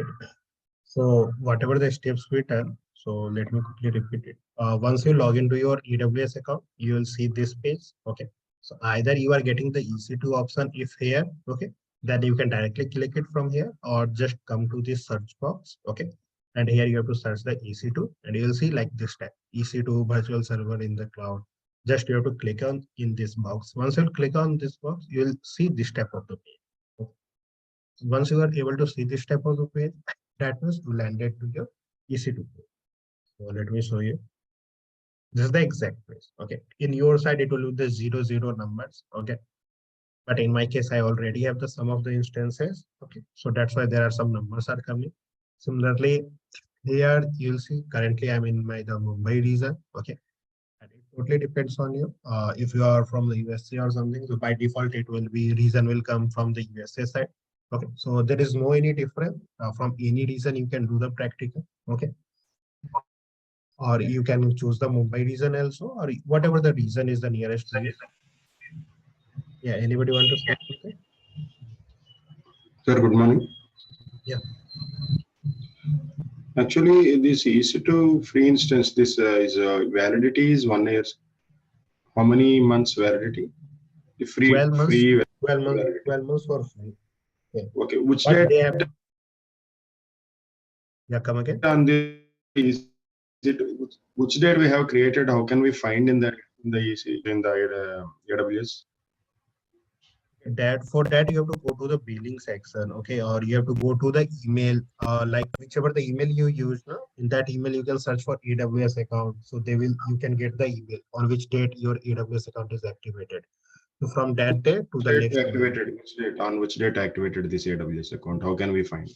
Okay. So whatever the steps we done, so let me quickly repeat it. Once you log into your AWS account, you will see this page. Okay. So either you are getting the EC2 option if here, okay, then you can directly click it from here or just come to this search box. Okay. And here you have to search the EC2 and you will see like this tab, EC2 virtual server in the cloud. Just you have to click on in this box. Once you click on this box, you will see this type of the page. Okay. Once you are able to see this type of the page, that means you landed to your EC2 page. So let me show you. This is the exact place. Okay. In your side, it will be the 00 numbers. Okay. But in my case, I already have the sum of the instances. Okay. So that's why there are some numbers are coming. Similarly, here you'll see currently I'm in the Mumbai region. Okay. And it totally depends on you. If you are from the USA or something, so by default, it will be region will come from the USA side. Okay. So there is no any difference from any region you can do the practical. Okay. Or you can choose the Mumbai region also, or whatever the region is the nearest to you. Yeah, anybody want to say something? Sir, good morning. Yeah. Actually, this EC2 free instance, this is validity is 1 year. How many months validity? The 12 months, free 12 months, validity. 12 months for free. Yeah. Okay, which But date they have, yeah, come again. on the is it which date we have created? How can we find in the EC in the AWS? That for that you have to go to the billing section, okay, or you have to go to the email, like whichever the email you use. No? In that email you can search for AWS account, so they will you can get the email on which date your AWS account is activated. So from that day to the Date next day. activated? Which date? On which date activated this AWS account? How can we find?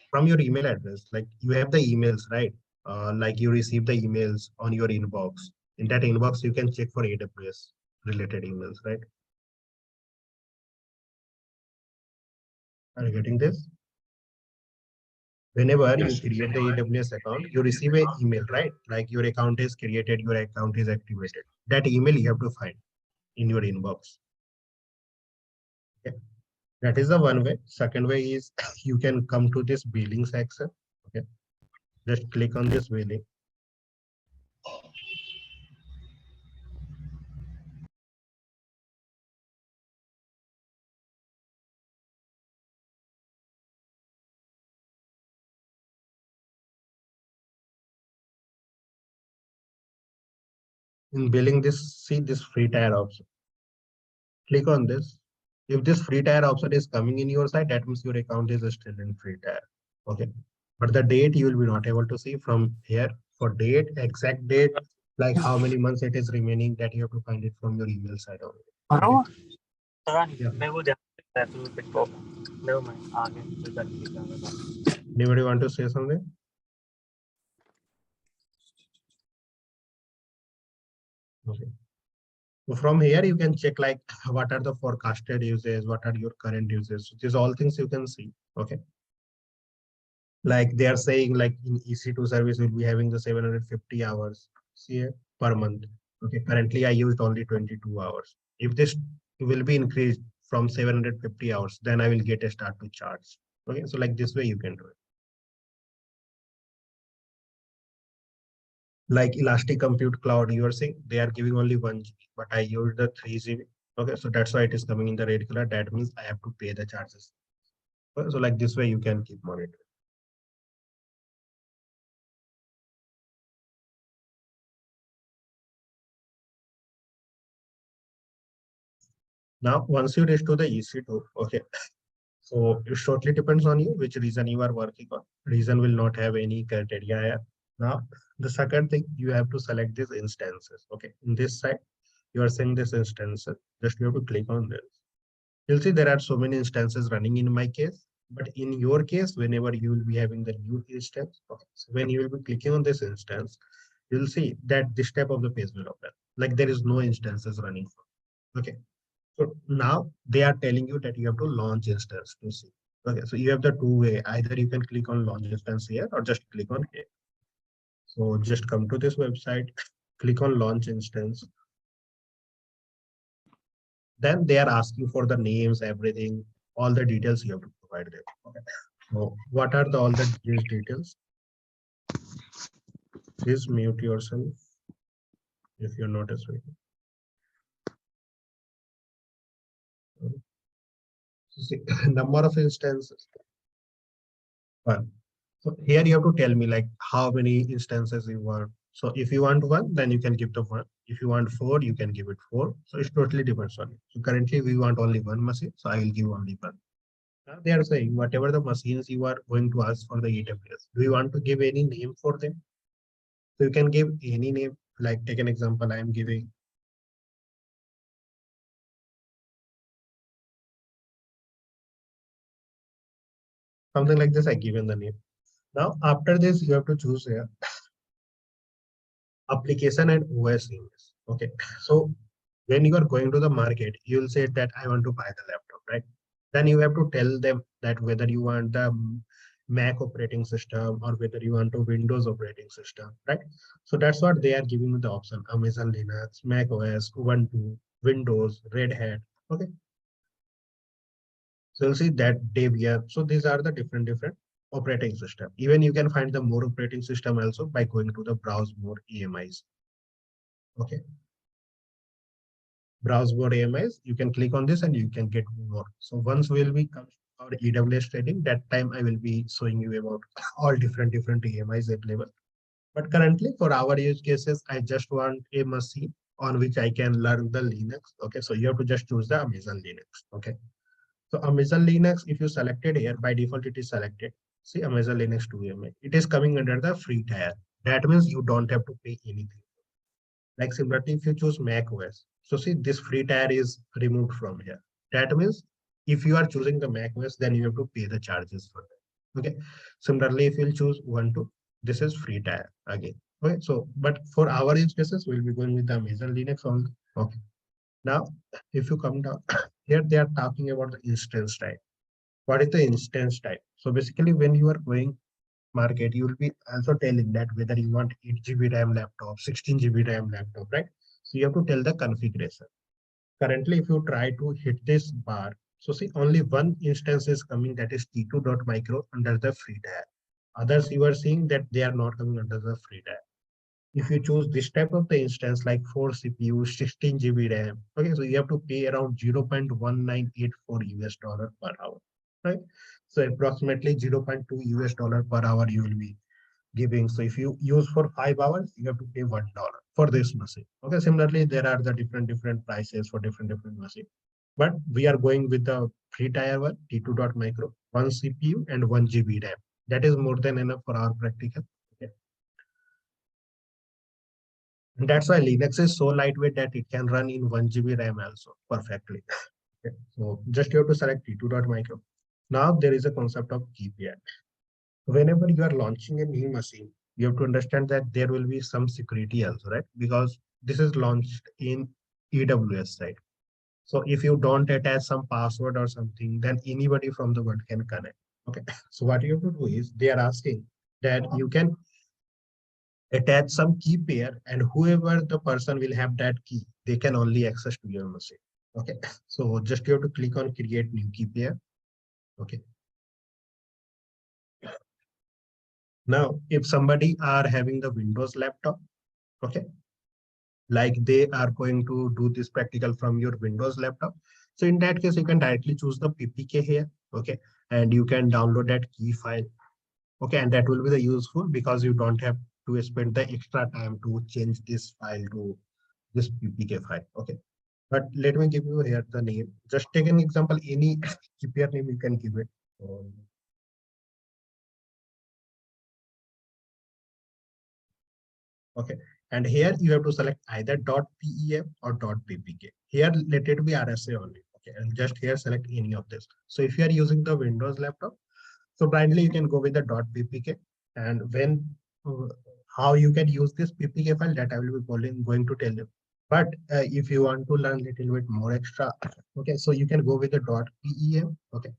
From your email address, like you have the emails, right? Like you receive the emails on your inbox. In that inbox, you can check for AWS related emails, right? Are you getting this? Whenever you Yes. create the AWS account, you receive an email, right? Like your account is created, your account is activated. That email you have to find in your inbox. Okay. That is the one way. Second way is you can come to this billing section. Okay. Just click on this billing. In billing, this see this free tier option. Click on this. If this free tier option is coming in your side, that means your account is still in free tier. Okay. But the date you will be not able to see from here. For date, exact date, like how many months it is remaining, that you have to find it from your email side only. Okay. Yeah. Anybody want to say something? Okay. So from here you can check like what are the forecasted uses, what are your current uses. So these all things you can see. Okay. Like they are saying like in EC2 service will be having the 750 hours per month. Okay, currently I used only 22 hours. If this will be increased from 750 hours, then I will get a start to charge. Okay, so like this way you can do it. Like Elastic Compute Cloud, you are saying they are giving only 1 GB, but I used the 3 GB. Okay, so that's why it is coming in the red color. That means I have to pay the charges. Okay, so like this way you can keep monitoring. Now, once you reach to the EC2, okay, so it totally depends on you which region you are working on. Region will not have any criteria here. Now, the second thing, you have to select these instances. Okay, in this side, you are seeing this instances. Just you have to click on this. You'll see there are so many instances running in my case. But in your case, whenever you will be having the new instance, okay, so when you will be clicking on this instance, you'll see that this type of the page will open. Like there is no instances running. Okay. So now they are telling you that you have to launch instance to see. Okay, so you have the two way. Either you can click on launch instance here or just click on here. So just come to this website, click on launch instance. Then they are asking for the names, everything, all the details you have to provide them. Okay. So what are these details? Please mute yourself if you notice. See, number of instances. One. So here you have to tell me like how many instances you want. So if you want one, then you can give the one. If you want four, you can give it four. So it totally depends on you. So currently we want only one machine, so I will give only one. Now they are saying whatever the machines you are going to ask for the AWS, do you want to give any name for them? So you can give any name. Like take an example, I am giving something like this. I given the name. Now after this, you have to choose here application and OS images. Okay, so when you are going to the market, you'll say that I want to buy the laptop, right? Then you have to tell them that whether you want the Mac operating system or whether you want a Windows operating system, right? So that's what they are giving you the option: Amazon Linux, Mac OS, Ubuntu, Windows, Red Hat. Okay, so you'll see that Debian. So these are the different operating system. Even you can find the more operating system also by going to the browse more EMIs. Okay, browse more AMIs, you can click on this and you can get more. So once we'll be coming to our AWS trading, that time I will be showing you about all different AMIs available. But currently for our use cases, I just want a machine on which I can learn the Linux. Okay, so you have to just choose the Amazon Linux. Okay, so Amazon Linux, if you selected here, by default it is selected. See Amazon Linux 2 It is coming under the free tier. That means you don't have to pay anything. Like similarly, if you choose Mac OS, so see this free tier is removed from here. That means if you are choosing the Mac OS, then you have to pay the charges for that. Okay. Similarly, if you'll choose Ubuntu, this is free tier again. Okay. So, but for our use cases, we'll be going with the Amazon Linux only. Okay. Now, if you come down here, they are talking about the instance type. What is the instance type? So basically, when you are going market, you will be also telling that whether you want 8 GB RAM laptop, 16 GB RAM laptop, right? So you have to tell the configuration. Currently, if you try to hit this bar, so see only one instance is coming, that is T2.micro under the free tier. Others you are seeing that they are not coming under the free tier. If you choose this type of the instance like 4 CPU, 16 GB RAM, okay, so you have to pay around 0.1984 US dollar per hour, right? So approximately 0.2 US dollar per hour you will be giving. So if you use for 5 hours, you have to pay $1 for this machine. Okay, similarly, there are the different prices for different machine. But we are going with the free tier one, T2.micro, one CPU and 1 GB RAM. That is more than enough for our practical. Okay. And that's why Linux is so lightweight that it can run in 1 GB RAM also perfectly. Okay. So just you have to select T2.micro. Now there is a concept of KPI. Whenever you are launching a new machine, you have to understand that there will be some security also, right? Because this is launched in AWS side. So if you don't attach some password or something, then anybody from the world can connect. Okay. So what you have to do is they are asking that you can attach some key pair and whoever the person will have that key, they can only access to your machine. Okay. So just you have to click on create new key pair. Okay. Now, if somebody are having the Windows laptop, okay, like they are going to do this practical from your Windows laptop. So in that case, you can directly choose the PPK here, okay, and you can download that key file, okay, and that will be the useful because you don't have to spend the extra time to change this file to this PPK file, okay. But let me give you here the name. Just take an example, any KPR name you can give it. Okay. And here you have to select either .pem or .ppk. Here let it be RSA only. Okay. And just here select any of this. So if you are using the Windows laptop, so blindly you can go with the .ppk. And when how you can use this ppk file, that I will be going to tell you. But if you want to learn a little bit more extra, okay, so you can go with the .pem. Okay.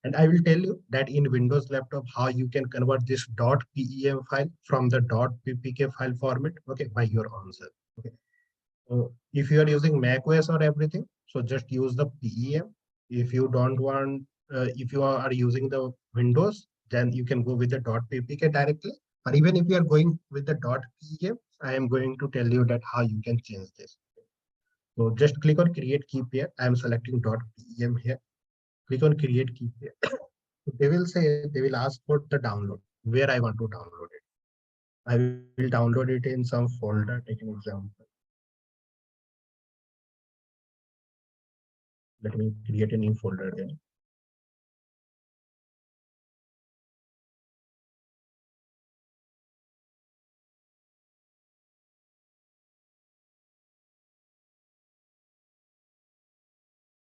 And I will tell you that in Windows laptop, how you can convert this .pem file from the .ppk file format, okay, by your own self. Okay. So if you are using Mac OS or everything, so just use the PEM. If you don't want, if you are using the Windows, then you can go with the .ppk directly. Or even if you are going with the .pem, I am going to tell you that how you can change this. So just click on create key pair. I am selecting .pem here. Click on create key pair. They will say, they will ask for the download, where I want to download it. I will download it in some folder. Take an example. Let me create a new folder there.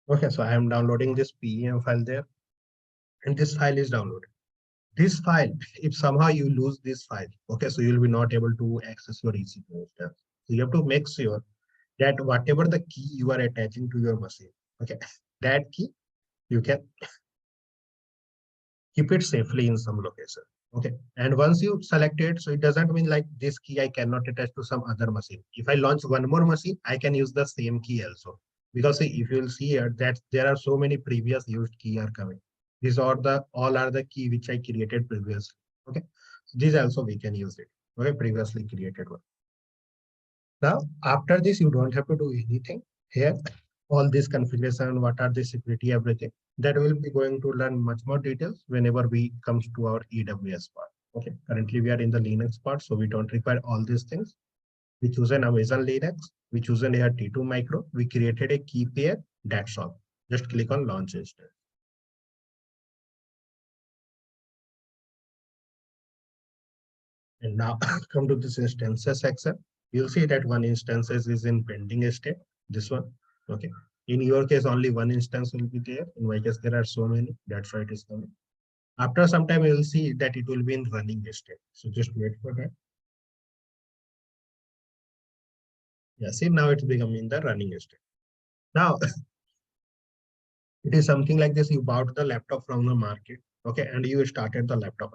Okay, so I am downloading this PEM file there, and this file is downloaded. This file, if somehow you lose this file, okay, so you'll be not able to access your EC2 instance. So you have to make sure that whatever the key you are attaching to your machine, okay, that key you can keep it safely in some location. Okay. And once you select it, so it doesn't mean like this key I cannot attach to some other machine. If I launch one more machine, I can use the same key also. Because see, if you'll see here that there are so many previous used key are coming. These are the all are the key which I created previously. Okay. So these also we can use it. Okay, previously created one. Now, after this, you don't have to do anything here. All this configuration, what are the security, everything that will be going to learn much more details whenever we comes to our AWS part. Okay, currently we are in the Linux part, so we don't require all these things. We choose an Amazon Linux, we choose an here T2 micro, we created a key pair, that's all. Just click on launch instead. And now come to this instances section. You'll see that one instance is in pending state. This one. Okay. In your case, only one instance will be there. In my case, there are so many. That's why it is coming. After some time, you'll see that it will be in running state. So just wait for that. Yeah, see now it's becoming the running state. Now it is something like this. You bought the laptop from the market. Okay, and you started the laptop.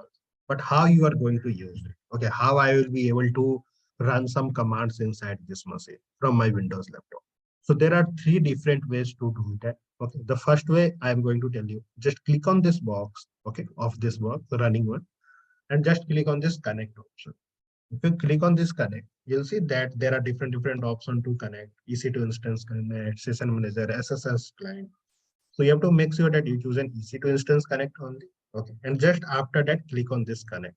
But how you are going to use it? Okay, how I will be able to run some commands inside this machine from my Windows laptop. So there are three different ways to do that. Okay, the first way I'm going to tell you, just click on this box, okay, of this box, the running one, and just click on this connect option. If you click on this connect, you'll see that there are different options to connect, EC2 instance connect, session manager, SSS client. So you have to make sure that you choose an EC2 instance connect only. Okay, and just after that, click on this connect.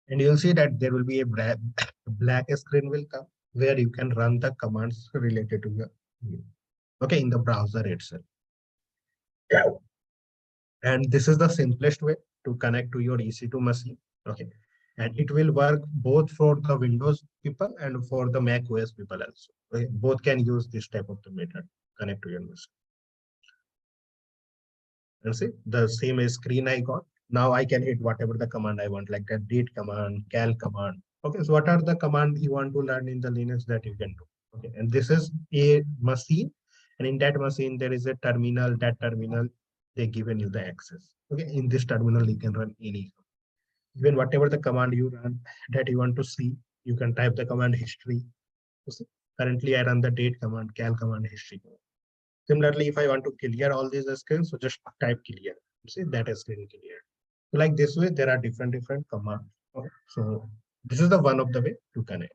And you'll see that there will be a black screen will come where you can run the commands related to your, okay, in the browser itself. And this is the simplest way to connect to your EC2 machine. Okay, and it will work both for the Windows people and for the Mac OS people also. Okay? Both can use this type of the method, connect to your machine. And see the same screen I got. Now I can hit whatever the command I want, like that date command, cal command. Okay, so what are the command you want to learn in the Linux that you can do? Okay, and this is a machine, and in that machine there is a terminal. That terminal they given you the access. Okay, in this terminal you can run any, even whatever the command you run that you want to see, you can type the command history. See, currently I run the date command, cal command, history. Similarly, if I want to clear all these screens, so just type clear. See that screen clear. So like this way, there are different commands. Okay. So this is the one of the way to connect.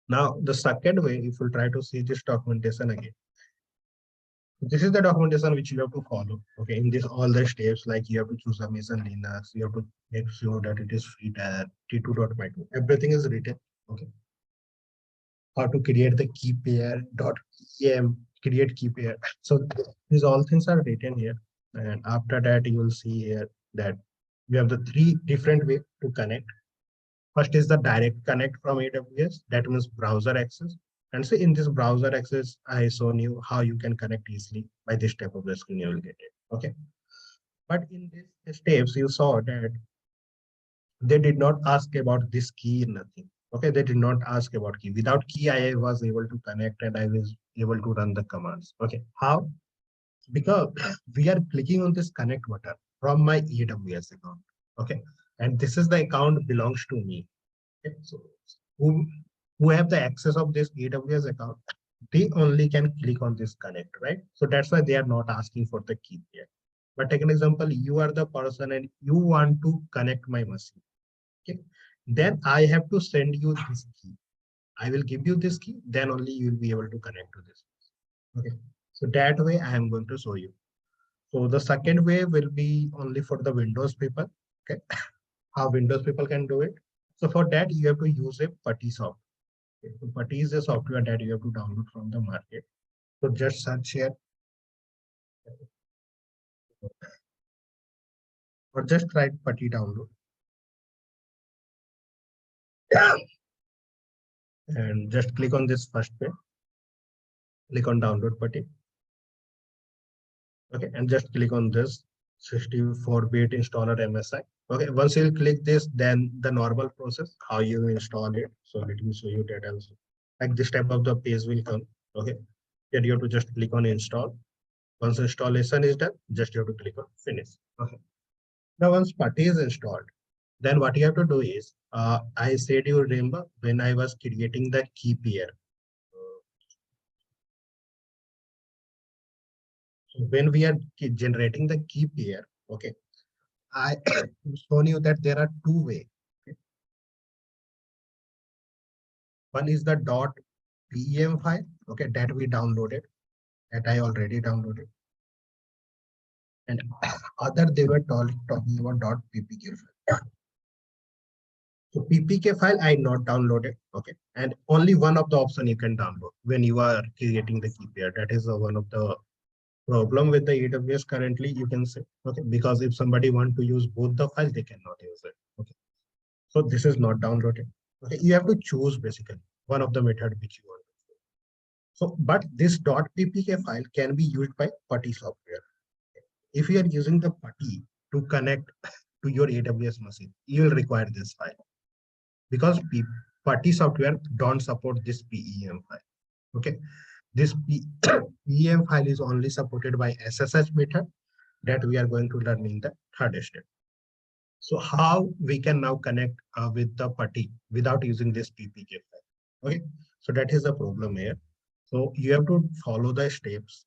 Now the second way, if you try to see this documentation again, this is the documentation which you have to follow. Okay, in this all the steps, like you have to choose Amazon Linux, you have to make sure that it is free tier, T2.micro. Everything is written. Okay. How to create the key pair .em, create key pair. So these all things are written here. And after that, you will see here that we have the three different way to connect. First is the direct connect from AWS. That means browser access. And so in this browser access, I shown you how you can connect easily by this type of the screen you will get it. Okay. But in these steps, you saw that they did not ask about this key, nothing. Okay, they did not ask about key. Without key, I was able to connect and I was able to run the commands. Okay, how? Because we are clicking on this connect button from my AWS account. Okay, and this is the account belongs to me. Okay? So who have the access of this AWS account? they only can click on this connect, right? So that's why they are not asking for the key here. But take an example, you are the person and you want to connect my machine. Okay. Then I have to send you this key. I will give you this key, then only you will be able to connect to this. Okay. So that way I am going to show you. So the second way will be only for the Windows people. Okay. How Windows people can do it. So for that, you have to use a putty software. Okay. So putty is a software that you have to download from the market. So just search here or just write putty download and just click on this first page. Click on download putty. Okay, and just click on this 64-bit installer MSI. Okay, once you click this, then the normal process, how you install it. So let me show you that also. Like this type of the page will come. Okay, then you have to just click on install. Once installation is done, just you have to click on finish. Okay. Now once putty is installed, then what you have to do is, I said you remember when I was creating the key pair. So when we are generating the key pair, okay, I shown you that there are two ways. Okay. One is the .pem file, okay, that we downloaded, that I already downloaded, and other they were talking about .ppk file. So ppk file I not downloaded, okay, and only one of the option you can download when you are creating the key pair. That is one of the problem with the AWS currently, you can say, okay, because if somebody want to use both the files, they cannot use it. Okay. So this is not downloaded. Okay, you have to choose basically one of the method which you want. So, but this .ppk file can be used by putty software. If you are using the putty to connect to your AWS machine, you will require this file because putty software don't support this PEM file. Okay, this PEM file is only supported by SSH method that we are going to learn in the third step. So how we can now connect with the putty without using this PPK file? Okay, so that is the problem here. So you have to follow the steps.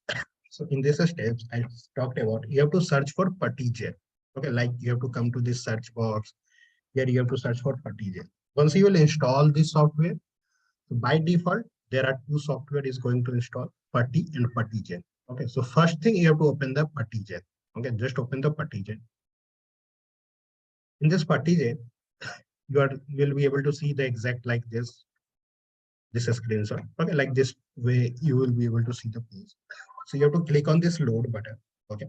So in these steps I talked about, you have to search for putty gel. Okay, like you have to come to this search box. Here you have to search for putty gel. Once you will install this software, so by default there are two software is going to install, putty and putty gel. Okay, so first thing you have to open the putty gel. Okay, just open the putty gel. In this putty gel, will be able to see the exact like this screenshot. Okay, like this way you will be able to see the page. So you have to click on this load button. Okay,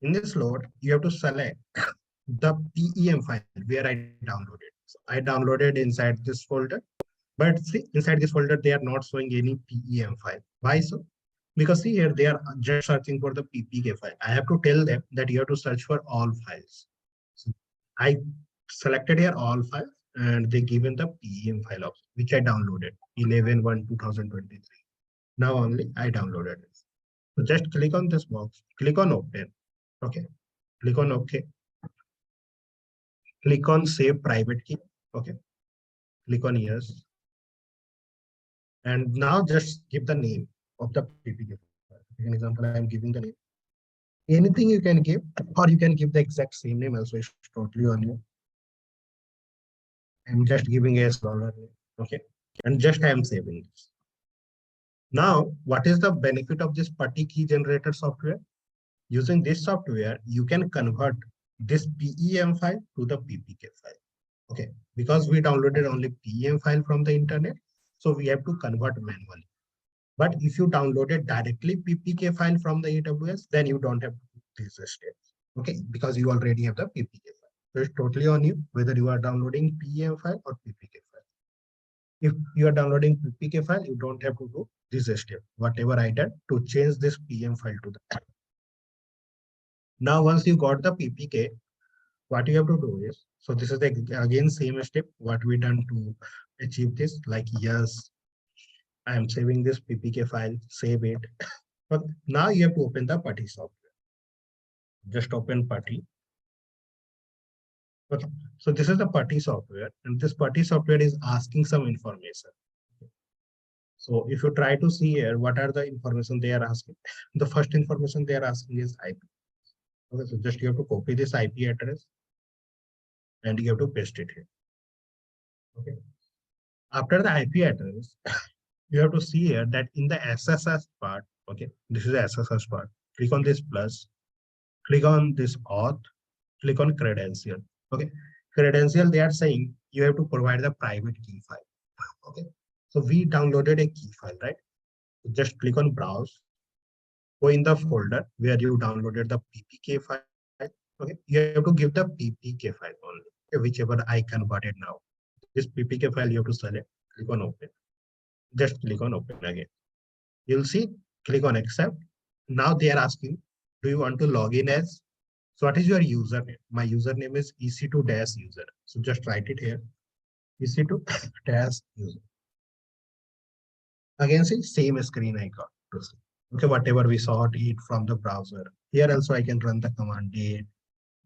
in this load you have to select the PEM file where I downloaded. So I downloaded inside this folder, but see inside this folder they are not showing any PEM file. Why so? Because see here they are just searching for the PPK file. I have to tell them that you have to search for all files. So I selected here all files and they given the PEM file option, which I downloaded 11/1/2023. Now only I downloaded it. So just click on this box, click on open. Okay, click on OK, click on save private key. Okay, click on yes. And now just give the name of the PPK file. For example, I'm giving the name. Anything you can give, or you can give the exact same name also, it's totally on you. I'm just giving a $. Okay, and just I am saving this. Now, what is the benefit of this putty key generator software? Using this software, you can convert this PEM file to the PPK file. Okay, because we downloaded only PEM file from the internet, so we have to convert manually. But if you downloaded directly PPK file from the AWS, then you don't have these steps. Okay, because you already have the PPK file. So it's totally on you whether you are downloading PEM file or PPK file. If you are downloading PPK file, you don't have to do this step, whatever I did to change this PM file to the. Now, once you got the PPK, what you have to do is, so this is the again same step, what we done to achieve this, like yes, I am saving this PPK file, save it. But now you have to open the putty software. Just open putty. Okay, so this is the putty software, and this putty software is asking some information. So if you try to see here, what are the information they are asking? The first information they are asking is IP. Okay, so just you have to copy this IP address and you have to paste it here. Okay. After the IP address, you have to see here that in the SSH part, okay, this is the SSH part. Click on this plus, click on this auth, click on credential. Okay, credential, they are saying you have to provide the private key file. Okay, so we downloaded a key file, right? Just click on browse, go in the folder where you downloaded the ppk file. Okay, you have to give the ppk file only, okay, whichever I converted now. This ppk file you have to select, click on open, just click on open again. You'll see, click on accept. Now they are asking, do you want to log in as? So what is your username? My username is ec2-user. So just write it here, ec2-user. Again, see, same screen I got. Okay, whatever we saw it from the browser. Here also I can run the command date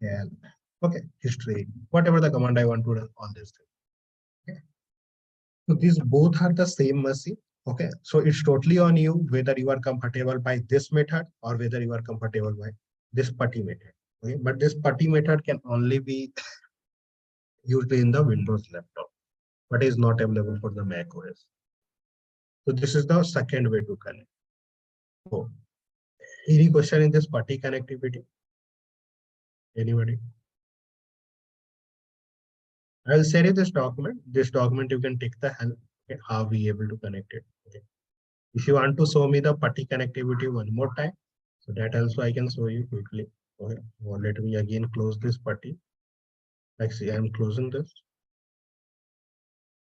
and okay, history, whatever the command I want to run on this thing. Okay. So these both are the same machine. Okay, so it's totally on you whether you are comfortable by this method or whether you are comfortable by this putty method. Okay, but this putty method can only be used in the Windows laptop, but is not available for the Mac OS. So this is the second way to connect. So any question in this putty connectivity? Anybody? I'll share you this document. This document you can take the help, okay, how we able to connect it. Okay. If you want to show me the putty connectivity one more time, so that also I can show you quickly. Okay. Well, let me again close this putty. Like see, I'm closing this.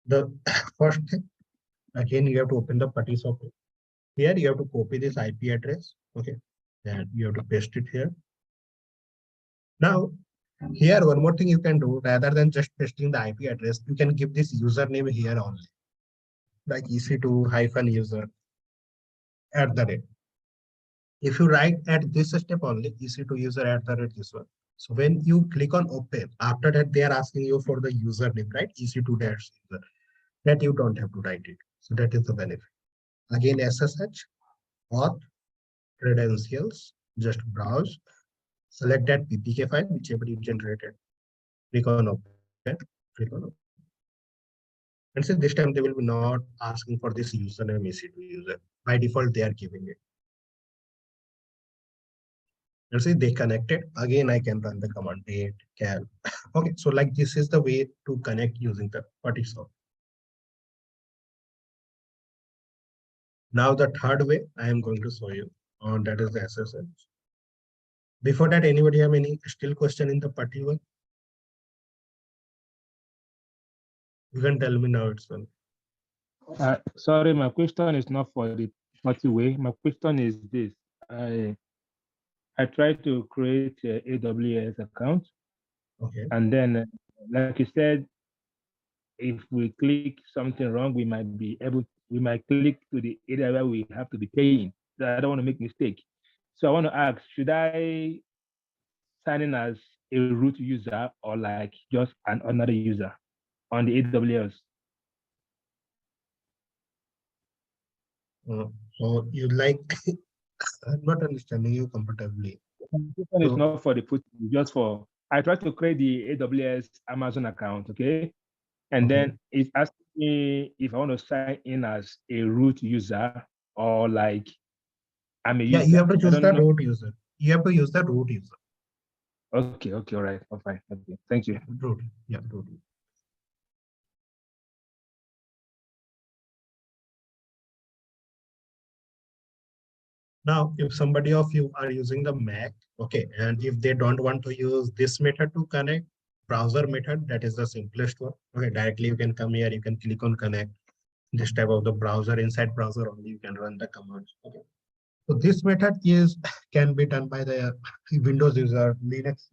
The first thing, again, you have to open the putty socket. Here you have to copy this IP address. Okay. And you have to paste it here. Now, here one more thing you can do rather than just pasting the IP address, you can give this username here only, like ec2-user at the rate. If you write at this step only, ec2-user at the rate this one. So when you click on open, after that they are asking you for the username, right? ec2-user. That you don't have to write it. So that is the benefit. Again, SSH, auth, credentials, just browse, select that ppk file, whichever you generated, click on open, click on open. And so this time they will be not asking for this username ec2-user. By default, they are giving it. And see, they connected. Again, I can run the command date, can. Okay, so like this is the way to connect using the putty socket. Now the third way I am going to show you on that is the SSH. Before that, anybody have any still question in the putty one? You can tell me now it's one. Sorry, my question is not for the party way. My question is this. I tried to create a AWS account. Okay. And then, like you said, if we click something wrong, we might click to the area where we have to be paying. So I don't want to make mistake. So I want to ask, should I sign in as a root user or like just an ordinary user on the AWS? So you like, I'm not understanding you comfortably. This one is not for the put, just for, I tried to create the AWS Amazon account, okay? And then it's asking me if I want to sign in as a root user or like I'm a user. Yeah, you have to choose the root user. You have to use the root user. Okay, all right, I'm fine. Okay, thank you. Root, yeah, root. Now, if somebody of you are using the Mac, okay, and if they don't want to use this method to connect, browser method, that is the simplest one. Okay, directly you can come here, you can click on connect. This type of the browser, inside browser only you can run the commands. Okay. So this method is can be done by the Windows user, Linux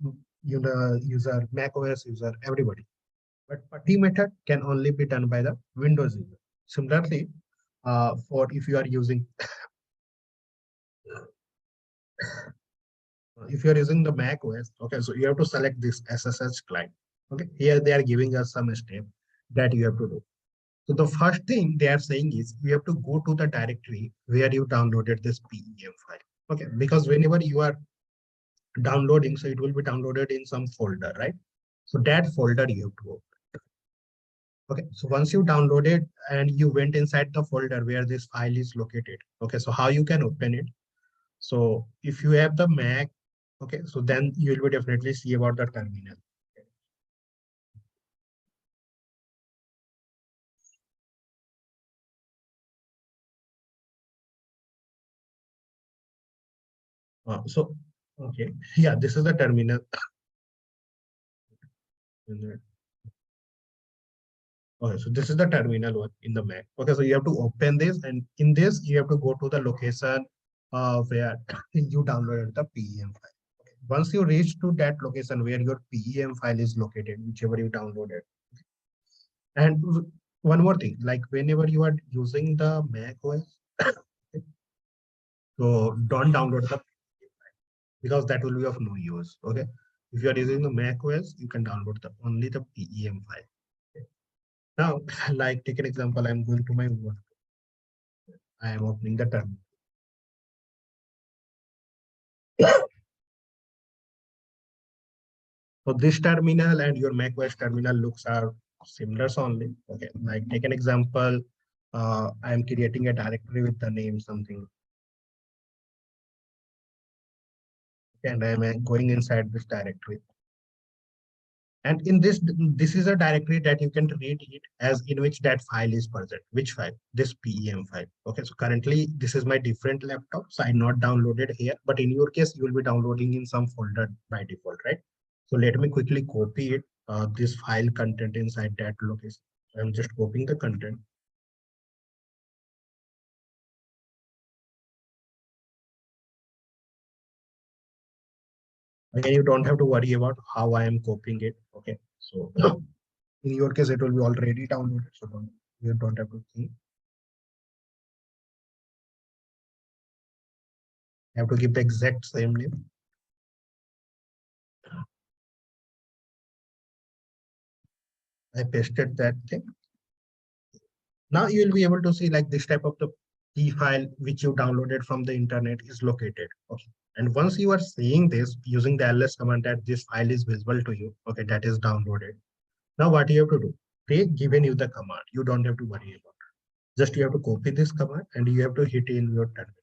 user, Mac OS user, everybody. But putty method can only be done by the Windows user. Similarly, for if you are using if you are using the Mac OS, okay, so you have to select this SSH client. Okay, here they are giving us some step that you have to do. So the first thing they are saying is you have to go to the directory where you downloaded this PEM file. Okay, because whenever you are downloading, so it will be downloaded in some folder, right? So that folder you have to open. Okay, so once you downloaded and you went inside the folder where this file is located. Okay, so how you can open it? So if you have the Mac, okay, so then you will be definitely see about the terminal. So, okay, yeah, this is the terminal. Okay, so this is the terminal one in the Mac. Okay, so you have to open this, and in this you have to go to the location where you downloaded the PEM file. Okay. Once you reach to that location where your PEM file is located, whichever you downloaded. And one more thing, like whenever you are using the Mac OS, so don't download the because that will be of no use. Okay, if you are using the Mac OS, you can download the only the PEM file. Okay. Now, like take an example, I'm going to my work. I am opening the terminal. So this terminal and your macOS terminal looks are similar only. Okay, like take an example. I am creating a directory with the name something, and I am going inside this directory. And in this is a directory that you can read it as in which that file is present. Which file? This PEM file. Okay, so currently this is my different laptop, so I not downloaded here. But in your case, you will be downloading in some folder by default, right? So let me quickly copy it. This file content inside that location. I'm just copying the content. Again, you don't have to worry about how I am copying it. Okay, so in your case, it will be already downloaded, so you don't have to think. You have to give the exact same name. I pasted that thing. Now you will be able to see like this type of the P file which you downloaded from the internet is located. Okay. And once you are seeing this using the ls command that this file is visible to you, okay, that is downloaded. Now what you have to do? They given you the command. You don't have to worry about it. Just you have to copy this command and you have to hit in your terminal.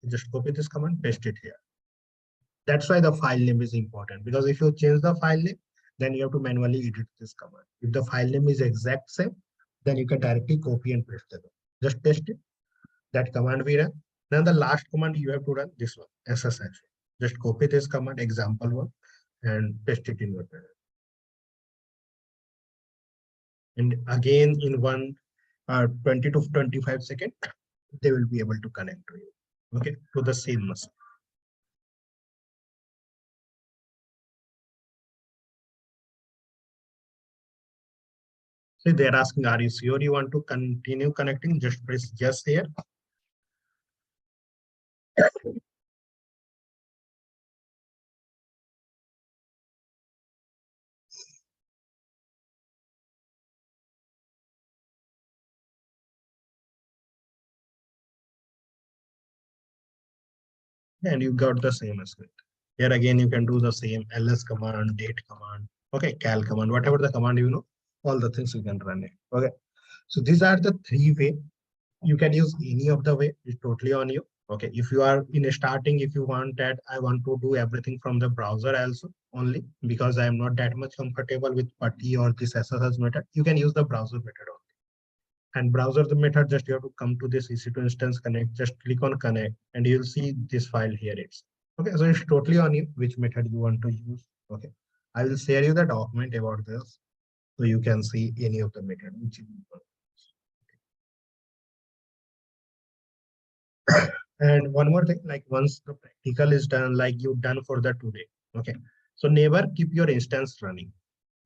Just copy this command, paste it here. That's why the file name is important, because if you change the file name, then you have to manually edit this command. If the file name is exact same, then you can directly copy and paste it. Just paste it. That command we run. Then the last command you have to run this one, SSH. Just copy this command, example one, and paste it in your terminal. And again, in 20 to 25 seconds, they will be able to connect to you, okay, to the same machine. So they're asking, are you sure you want to continue connecting? Just press yes here. And you got the same script. Here again, you can do the same ls command, date command, okay, cal command, whatever the command you know, all the things you can run it. Okay, so these are the three way. You can use any of the way. It's totally on you. Okay, if you are in a starting, if you want that, I want to do everything from the browser also only because I am not that much comfortable with PuTTY or this SSH method. You can use the browser method only. And browser the method, just you have to come to this EC2 instance connect, just click on connect and you'll see this file here. It's okay. So it's totally on you which method you want to use. Okay, I will share you the document about this so you can see any of the method which you want. And one more thing, like once the practical is done, like you've done for the today, okay, so never keep your instance running.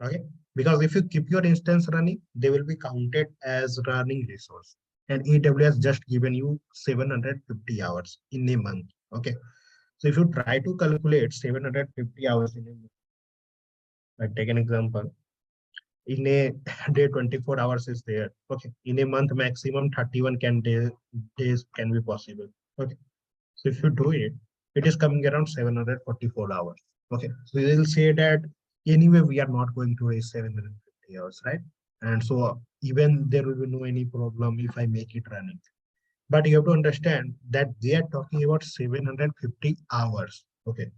Okay, because if you keep your instance running, they will be counted as running resource, and AWS just given you 750 hours in a month. Okay, so if you try to calculate 750 hours in a month, like take an example, In a day, 24 hours is there. Okay. In a month, maximum 31 days can be possible. Okay. So if you do it, it is coming around 744 hours. Okay. So we will say that anyway, we are not going to raise 750 hours, right? And so even there will be no any problem if I make it running. But you have to understand that they are talking about 750 hours. Okay.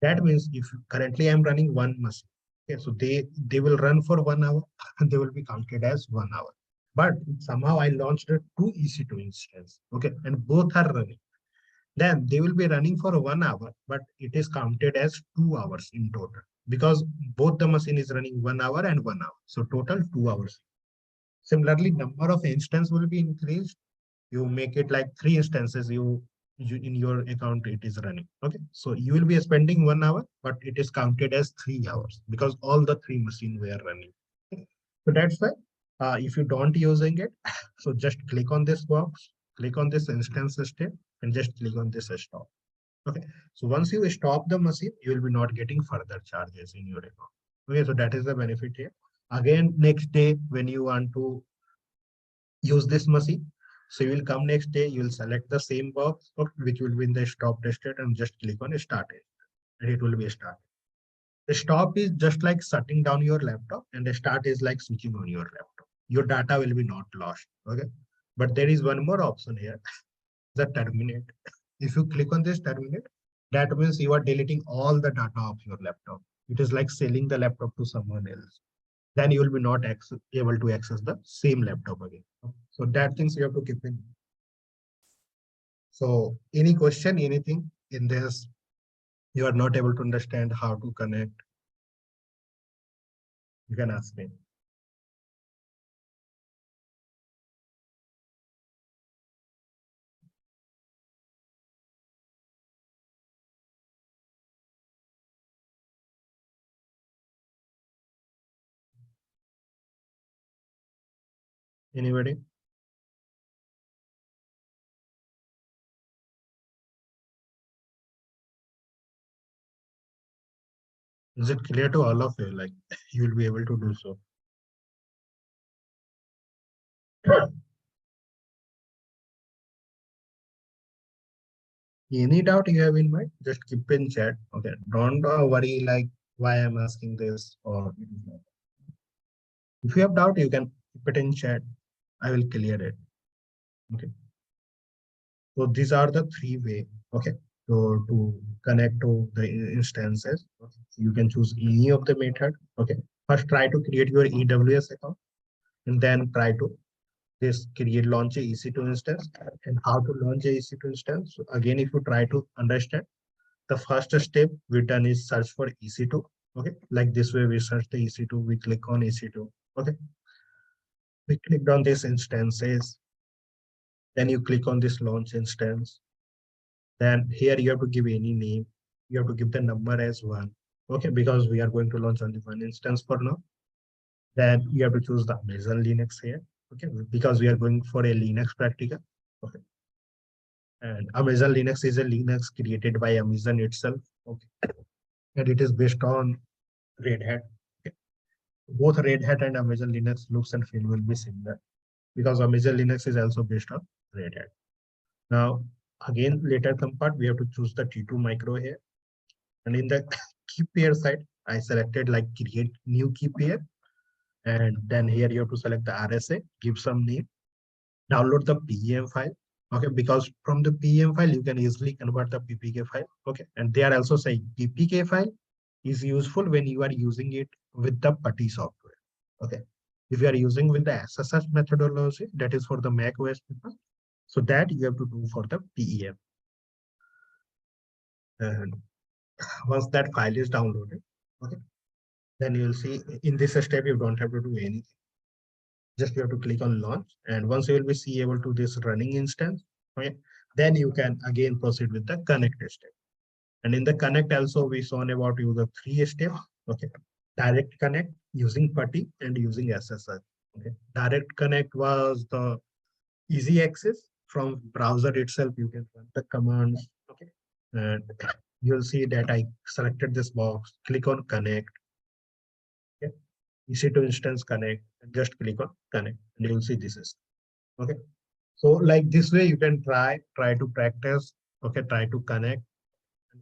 That means if currently I'm running one machine, okay, so they will run for 1 hour and they will be counted as 1 hour. But somehow I launched a two EC2 instance, okay, and both are running. Then they will be running for 1 hour, but it is counted as 2 hours in total because both the machine is running 1 hour and 1 hour. So total 2 hours. Similarly, number of instance will be increased. You make it like three instances, you in your account it is running. Okay, so you will be spending 1 hour, but it is counted as 3 hours because all the three machines were running. So that's why if you don't using it, so just click on this box, click on this instance step, and just click on this stop. Okay, so once you stop the machine, you will be not getting further charges in your account. Okay, so that is the benefit here. Again, next day when you want to use this machine, so you will come next day, you will select the same box, okay, which will be in the stop state, and just click on start it, and it will be start. The stop is just like shutting down your laptop, and the start is like switching on your laptop. Your data will be not lost. Okay. But there is one more option here, the terminate. If you click on this terminate, that means you are deleting all the data of your laptop. It is like selling the laptop to someone else. Then you will be not able to access the same laptop again. So that things you have to keep in. So any question, anything in this, you are not able to understand how to connect, you can ask me. Anybody? Is it clear to all of you? Like you will be able to do so. Any doubt you have in mind, just keep in chat. Okay. Don't worry like why I'm asking this or if you have doubt, you can keep it in chat. I will clear it. Okay. So these are the three way. Okay. So to connect to the instances, okay, you can choose any of the method. Okay. First try to create your AWS account and then try to this create launch a EC2 instance and how to launch a EC2 instance. So again, if you try to understand, the first step we done is search for EC2. Okay, like this way we search the EC2, we click on EC2. Okay, we clicked on this instances, then you click on this launch instance. Then here you have to give any name. You have to give the number as one. Okay, because we are going to launch only one instance for now. Then you have to choose the Amazon Linux here. Okay, because we are going for a Linux practical. Okay. And Amazon Linux is a Linux created by Amazon itself. Okay. And it is based on Red Hat. Okay. Both Red Hat and Amazon Linux looks and feel will be similar because Amazon Linux is also based on Red Hat. Now, again, later come part, we have to choose the T2 micro here. And in the key pair side, I selected like create new key pair. And then here you have to select the RSA, give some name, download the PEM file. Okay, because from the PEM file, you can easily convert the PPK file. Okay, and they are also saying PPK file is useful when you are using it with the PuTTY software. Okay, if you are using with the SSH methodology, that is for the Mac OS people. So that you have to do for the PEM. And once that file is downloaded, okay, then you will see in this step, you don't have to do anything. Just you have to click on launch. And once you will be see able to this running instance, okay, then you can again proceed with the connect step. And in the connect also, we saw about you the three steps. Okay, direct connect using PuTTY and using SSH. Okay, direct connect was the easy access from browser itself. You can run the commands. Okay, and you'll see that I selected this box. Click on connect. Okay, EC2 instance connect, and just click on connect, and you will see this is okay. So like this way, you can try to practice. Okay, try to connect.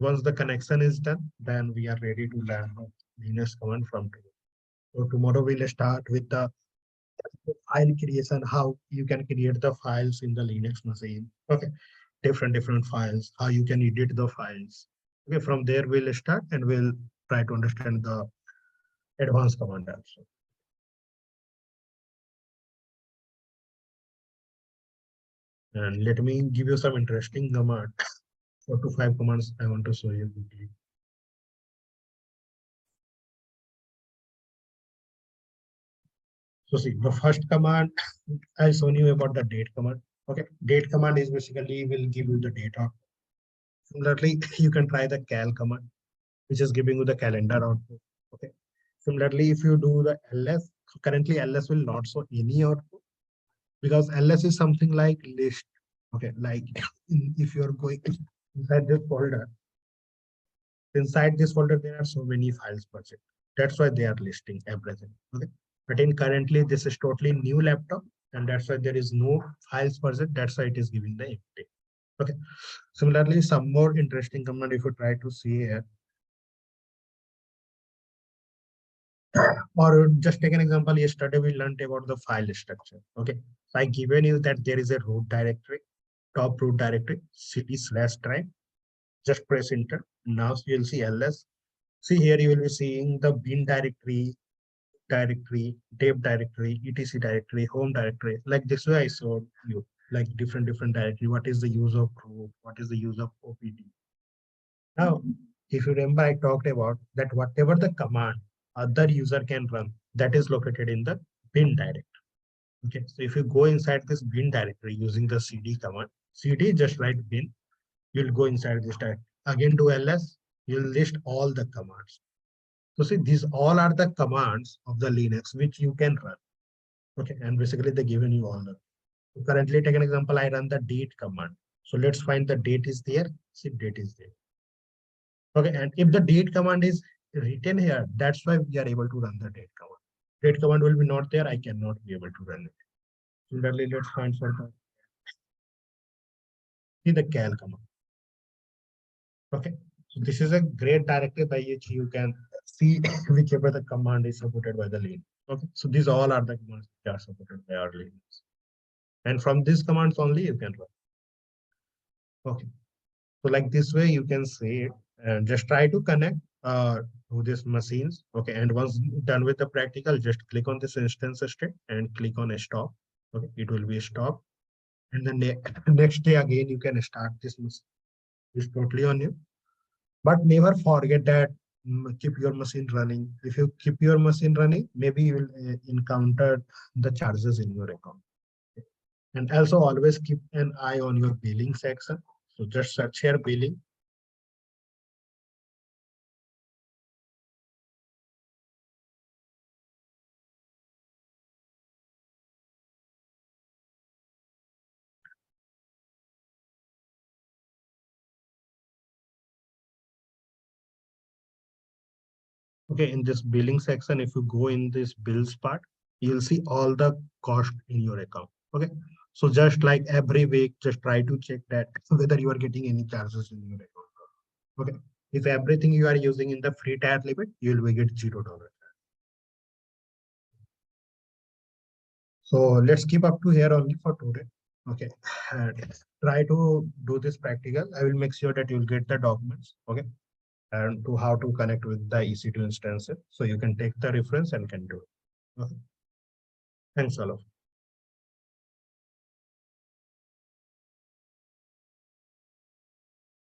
Once the connection is done, then we are ready to learn the Linux command from today. So tomorrow we'll start with the file creation, how you can create the files in the Linux machine. Okay, different files, how you can edit the files. Okay, from there we'll start and we'll try to understand the advanced command also. And let me give you some interesting command. 4 to 5 commands I want to show you quickly. So see, the first command I shown you about the date command. Okay, date command is basically will give you the data. Similarly, you can try the cal command, which is giving you the calendar output. Okay. Similarly, if you do the ls, so currently ls will not show any output because ls is something like list. Okay, like if you're going inside this folder, there are so many files project. That's why they are listing everything. Okay, but in currently this is totally new laptop, and that's why there is no files project. That's why it is giving the empty. Okay. Similarly, some more interesting command if you try to see here, or just take an example. Yesterday we learned about the file structure. Okay, so I given you that there is a root directory, top root directory, cd/drive. Just press enter. Now you'll see ls. See here you will be seeing the bin directory, dev directory, etc directory, home directory. Like this way I showed you, like different directory. What is the use of root? What is the use of OPD? Now, if you remember, I talked about that whatever the command other user can run, that is located in the bin directory. Okay, so if you go inside this bin directory using the cd command, cd just write bin, you'll go inside this directory. Again, do ls, you'll list all the commands. So see, these all are the commands of the Linux which you can run. Okay, and basically they given you all the. So currently, take an example, I run the date command. So let's find the date is there. See, date is there. Okay, and if the date command is written here, that's why we are able to run the date command. Date command will be not there, I cannot be able to run it. Similarly, let's find for the see the cal command. Okay, so this is a great directory by which you can see whichever the command is supported by the Linux. Okay, so these all are the commands that are supported by our Linux, and from these commands only you can run. Okay, so like this way you can say it, and just try to connect to these machines. Okay, and once done with the practical, just click on this instance state and click on stop. Okay, it will be stop, and then next day again you can start this machine. It's totally on you, but never forget that keep your machine running. If you keep your machine running, maybe you will encounter the charges in your account. Okay. And also always keep an eye on your billing section. So just search here billing. Okay, in this billing section, if you go in this bills part, you'll see all the cost in your account. Okay, so just like every week, just try to check that whether you are getting any charges in your account. Okay, if everything you are using in the free tier limit, you will get $0. So let's keep up to here only for today. Okay, and try to do this practical. I will make sure that you'll get the documents. Okay, and to how to connect with the EC2 instances, so you can take the reference and can do it. Okay. Thanks, all of you.